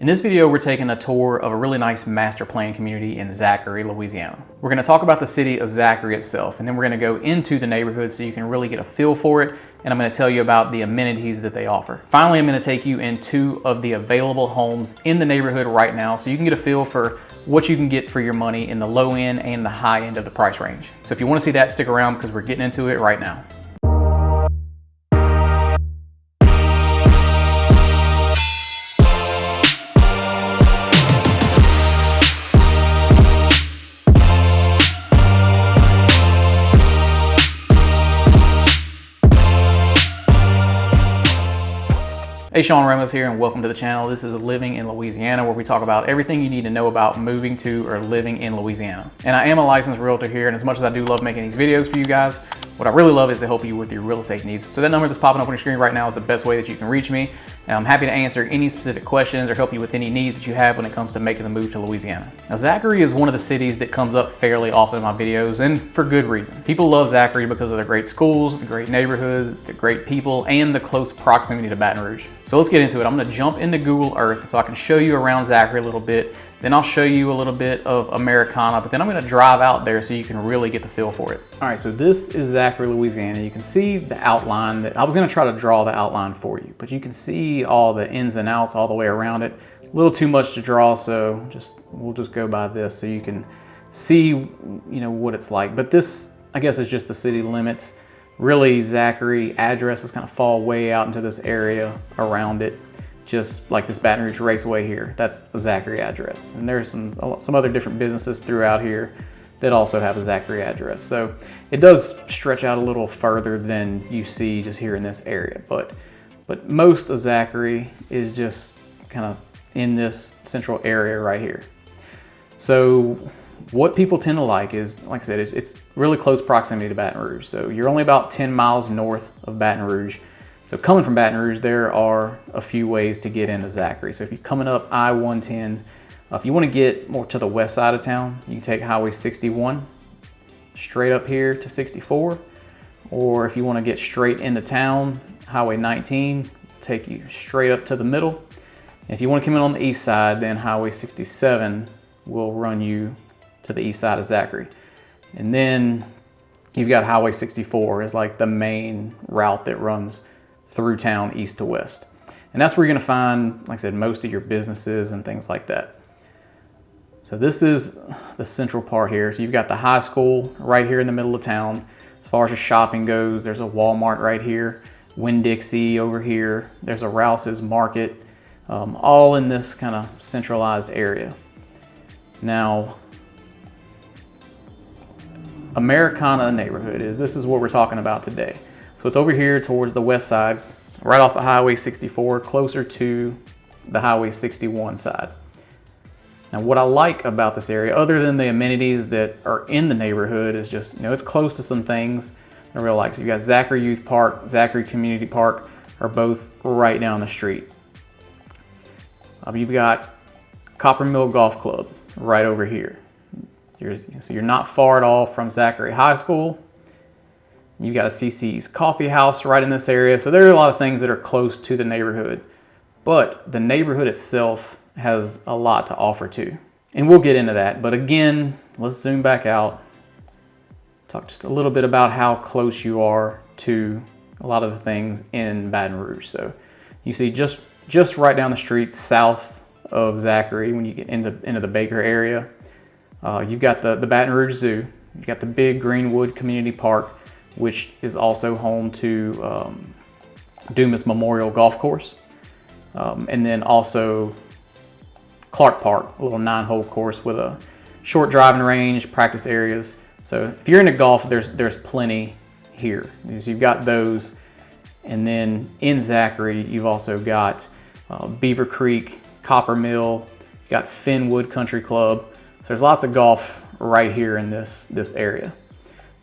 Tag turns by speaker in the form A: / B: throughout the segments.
A: In this video, we're taking a tour of a really nice master plan community in Zachary, Louisiana. We're going to talk about the city of Zachary itself, and then we're going to go into the neighborhood so you can really get a feel for it, and I'm going to tell you about the amenities that they offer. Finally, I'm going to take you in 2 of the available homes in the neighborhood right now so you can get a feel for what you can get for your money in the low end and the high end of the price range. So if you want to see that, stick around because we're getting into it right now. Hey, Sean Ramos here and welcome to the channel. This is Living in Louisiana, where we talk about everything you need to know about moving to or living in Louisiana. And I am a licensed realtor here, and as much as I do love making these videos for you guys, what I really love is to help you with your real estate needs. So that number that's popping up on your screen right now is the best way that you can reach me. And I'm happy to answer any specific questions or help you with any needs that you have when it comes to making the move to Louisiana. Now, Zachary is one of the cities that comes up fairly often in my videos, and for good reason. People love Zachary because of the great schools, the great neighborhoods, the great people, and the close proximity to Baton Rouge. So let's get into it. I'm gonna jump into Google Earth so I can show you around Zachary a little bit. Then I'll show you a little bit of Americana, but then I'm gonna drive out there so you can really get the feel for it. All right, so this is Zachary, Louisiana. You can see the outline that I was gonna try to draw the outline for you, but you can see all the ins and outs all the way around it. A little too much to draw, so we'll just go by this so you can see, what it's like. But this, I guess, is just the city limits. Really, Zachary addresses kind of fall way out into this area around it. Just like this Baton Rouge Raceway here, that's the Zachary address. And there's some other different businesses throughout here that also have a Zachary address. So it does stretch out a little further than you see just here in this area. But most of Zachary is just kind of in this central area right here. So what people tend to like is, like I said, it's really close proximity to Baton Rouge. So you're only about 10 miles north of Baton Rouge. So coming from Baton Rouge, there are a few ways to get into Zachary. So if you're coming up I-110, if you want to get more to the west side of town, you can take Highway 61 straight up here to 64. Or if you want to get straight into town, Highway 19 will take you straight up to the middle. And if you want to come in on the east side, then Highway 67 will run you to the east side of Zachary. And then you've got Highway 64 is like the main route that runs through town east to west. And that's where you're gonna find, like I said, most of your businesses and things like that. So this is the central part here. So you've got the high school right here in the middle of town. As far as your shopping goes, there's a Walmart right here, Winn-Dixie over here. There's a Rouse's Market, all in this kind of centralized area. Now, Americana neighborhood this is what we're talking about today. So it's over here towards the west side, right off the Highway 64, closer to the Highway 61 side. Now, what I like about this area, other than the amenities that are in the neighborhood, is just, it's close to some things I really like. So you got Zachary Youth Park, Zachary Community Park are both right down the street. You've got Copper Mill Golf Club right over here. So you're not far at all from Zachary High School. You've got a CC's Coffee House right in this area. So there are a lot of things that are close to the neighborhood, but the neighborhood itself has a lot to offer too. And we'll get into that. But again, let's zoom back out, talk just a little bit about how close you are to a lot of the things in Baton Rouge. So you see just right down the street south of Zachary, when you get into the Baker area, you've got the Baton Rouge Zoo. You've got the big Greenwood Community Park, which is also home to Dumas Memorial Golf Course. And then also Clark Park, a little 9-hole course with a short driving range, practice areas. So if you're into golf, there's plenty here. So you've got those. And then in Zachary, you've also got Beaver Creek, Copper Mill, you've got Fenwood Country Club. So there's lots of golf right here in this area.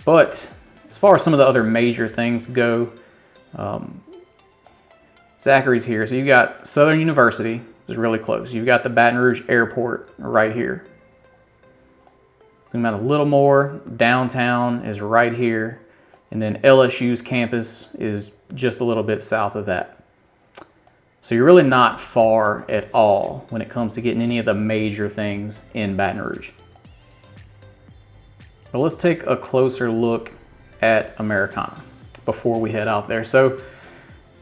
A: But as far as some of the other major things go, Zachary's here. So you've got Southern University, which is really close. You've got the Baton Rouge Airport right here. Zoom out a little more. Downtown is right here. And then LSU's campus is just a little bit south of that. So you're really not far at all when it comes to getting any of the major things in Baton Rouge. But let's take a closer look at Americana before we head out there. So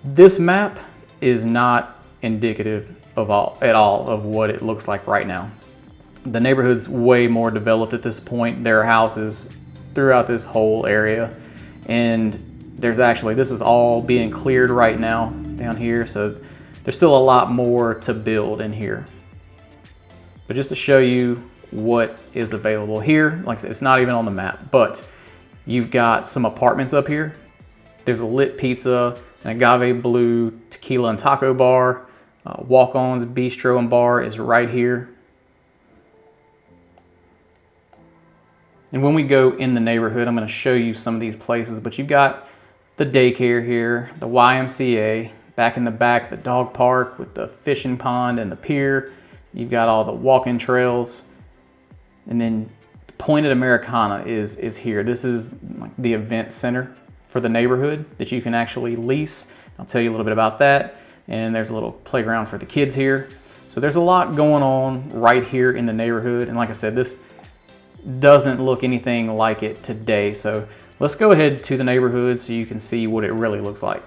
A: this map is not indicative at all of what it looks like right now. The neighborhood's way more developed at this point. There are houses throughout this whole area, and this is all being cleared right now down here, so there's still a lot more to build in here. But just to show you what is available here, like I said, it's not even on the map, but you've got some apartments up here. There's a lit pizza, an agave blue tequila and taco bar. Walk-On's Bistro and Bar is right here. And when we go in the neighborhood, I'm going to show you some of these places, but you've got the daycare here, the YMCA, back in the back, the dog park with the fishing pond and the pier. You've got all the walking trails. And then the point at Americana is here. This is like the event center for the neighborhood that you can actually lease. I'll tell you a little bit about that. And there's a little playground for the kids here. So there's a lot going on right here in the neighborhood. And like I said, this doesn't look anything like it today. So let's go ahead to the neighborhood so you can see what it really looks like.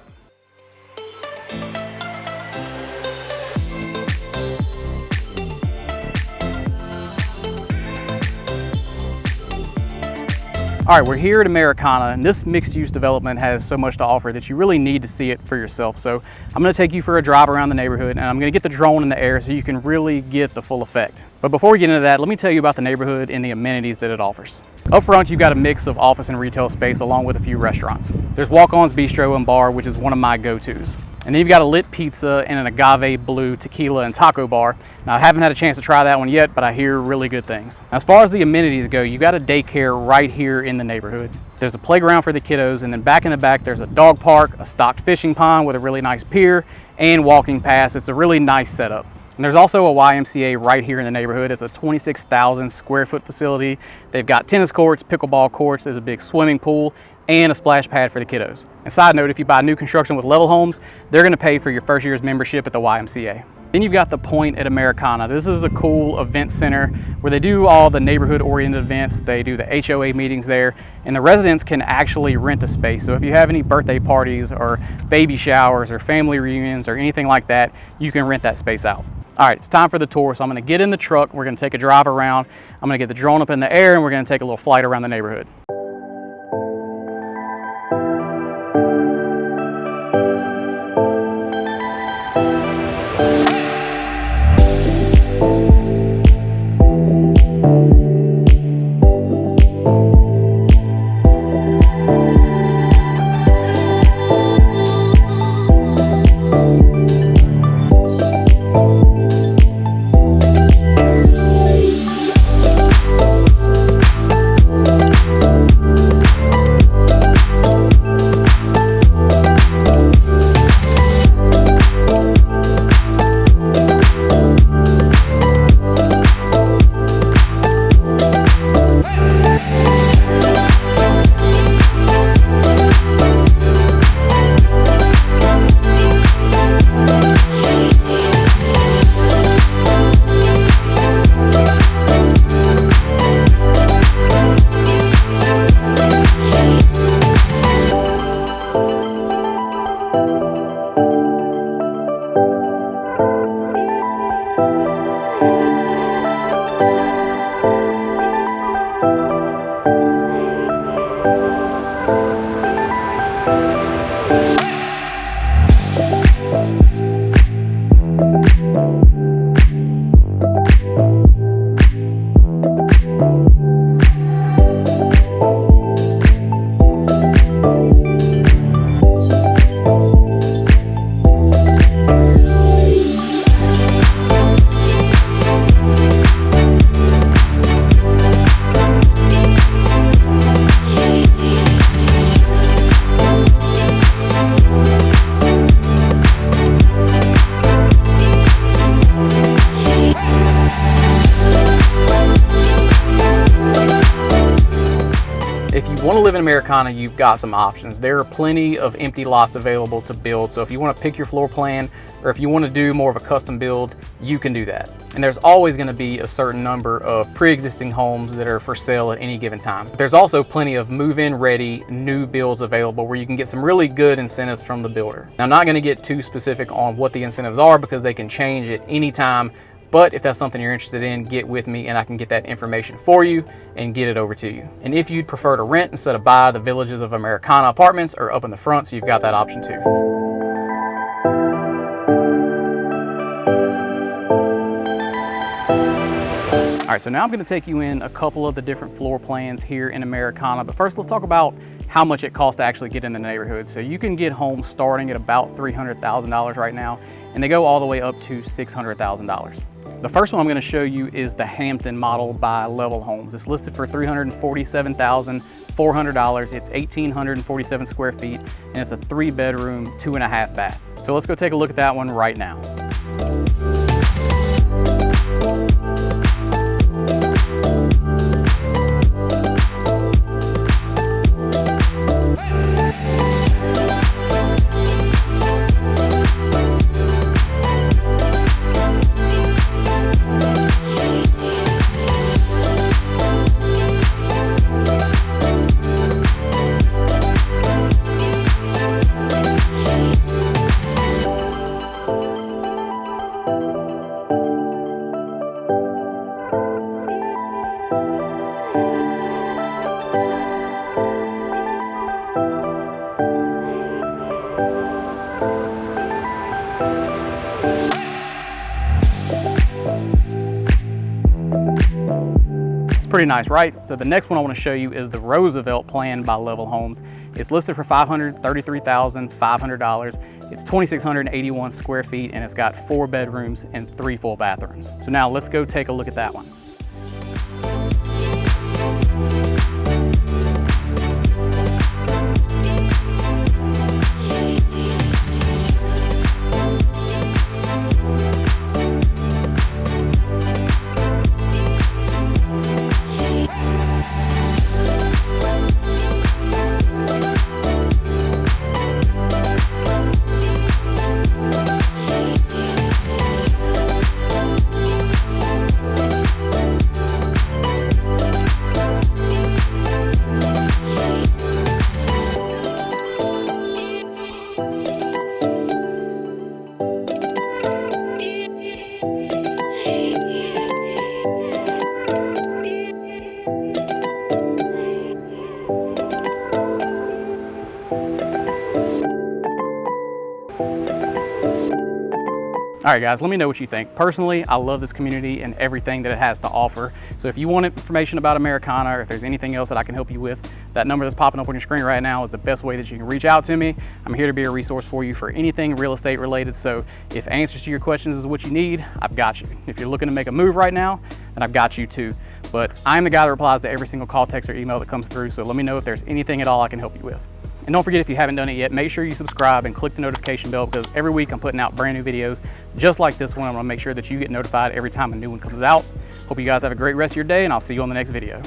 A: All right, we're here at Americana, and this mixed-use development has so much to offer that you really need to see it for yourself. So I'm gonna take you for a drive around the neighborhood, and I'm gonna get the drone in the air so you can really get the full effect. But before we get into that, let me tell you about the neighborhood and the amenities that it offers. Up front, you've got a mix of office and retail space along with a few restaurants. There's Walk-On's Bistro and Bar, which is one of my go-tos. And then you've got a lit pizza and an agave blue tequila and taco bar. Now, I haven't had a chance to try that one yet, but I hear really good things. Now, as far as the amenities go, you've got a daycare right here in the neighborhood. There's a playground for the kiddos, and then back in the back, there's a dog park, a stocked fishing pond with a really nice pier, and walking paths. It's a really nice setup. And there's also a YMCA right here in the neighborhood. It's a 26,000 square foot facility. They've got tennis courts, pickleball courts, there's a big swimming pool, and a splash pad for the kiddos. And side note, if you buy new construction with level homes, they're gonna pay for your first year's membership at the YMCA. Then you've got the Point at Americana. This is a cool event center where they do all the neighborhood-oriented events. They do the HOA meetings there, and the residents can actually rent the space. So if you have any birthday parties or baby showers or family reunions or anything like that, you can rent that space out. All right, it's time for the tour. So I'm gonna get in the truck. We're gonna take a drive around. I'm gonna get the drone up in the air, and we're gonna take a little flight around the neighborhood. Want to live in Americana, you've got some options. There are plenty of empty lots available to build. So if you want to pick your floor plan, or if you want to do more of a custom build, you can do that. And there's always going to be a certain number of pre-existing homes that are for sale at any given time. There's also plenty of move-in ready new builds available where you can get some really good incentives from the builder. Now, I'm not going to get too specific on what the incentives are because they can change at any time, but if that's something you're interested in, get with me and I can get that information for you and get it over to you. And if you'd prefer to rent instead of buy, the Villages of Americana apartments are up in the front, so you've got that option too. All right, so now I'm gonna take you in a couple of the different floor plans here in Americana, but first let's talk about how much it costs to actually get in the neighborhood. So you can get homes starting at about $300,000 right now, and they go all the way up to $600,000. The first one I'm gonna show you is the Hampton model by Level Homes. It's listed for $347,400. It's 1,847 square feet, and it's a 3-bedroom, 2.5 bath. So let's go take a look at that one right now. Pretty nice, right? So the next one I want to show you is the Roosevelt plan by Level Homes. It's listed for $533,500. It's 2,681 square feet, and it's got 4 bedrooms and 3 full bathrooms. So now let's go take a look at that one. All right, guys, let me know what you think. Personally, I love this community and everything that it has to offer. So if you want information about Americana, or if there's anything else that I can help you with, that number that's popping up on your screen right now is the best way that you can reach out to me. I'm here to be a resource for you for anything real estate related. So if answers to your questions is what you need, I've got you. If you're looking to make a move right now, then I've got you too. But I'm the guy that replies to every single call, text, or email that comes through. So let me know if there's anything at all I can help you with. And don't forget, if you haven't done it yet, make sure you subscribe and click the notification bell, because every week I'm putting out brand new videos just like this one. I'm gonna make sure that you get notified every time a new one comes out. Hope you guys have a great rest of your day, and I'll see you on the next video.